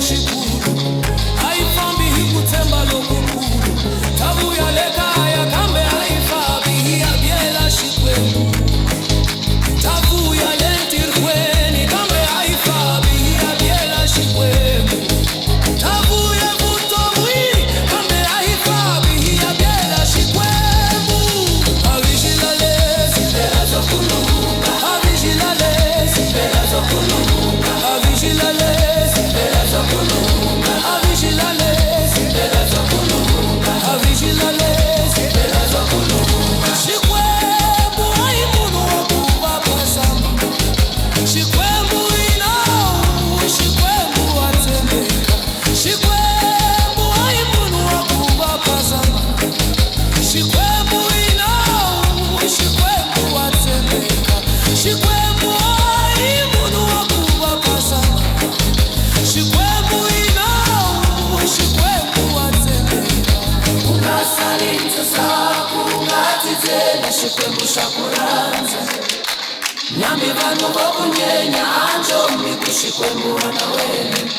shikuru haifambi hikutemba lokukuru tabu ya leka ya kambe haifabi ya biela shikwenu tabu ya lentir kweni kambe haifabi ya biela shikwenu tabu ya buto mwili kambe haifabi ya biela shikwenu avishilalezi bela za kulunga avishilalezi bela za kulunga avishilalezi bela za kulunga avishilalezi bela za kulunga avishilalezi bela za kulunga shikwembu haimunu wakubapasama shikwembu inau shikwembu watembeka shikwembu haimunu wakubapasama shikwembu inau shikwembu watembeka shikwembu haimunu wakubapasama shikwembu inau shikwembu watembeka unasalinza saku ngatizela shikwembu shakuranza nyambi vanu vokunyenya anjombi kushikwembu wana wene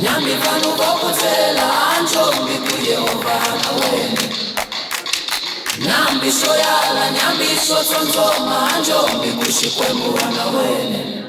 nyambi vanu vokuzela anjombi kuyehova na wene nyambisho yala nyambisho sonzoma anjombi kushikwembu wana wene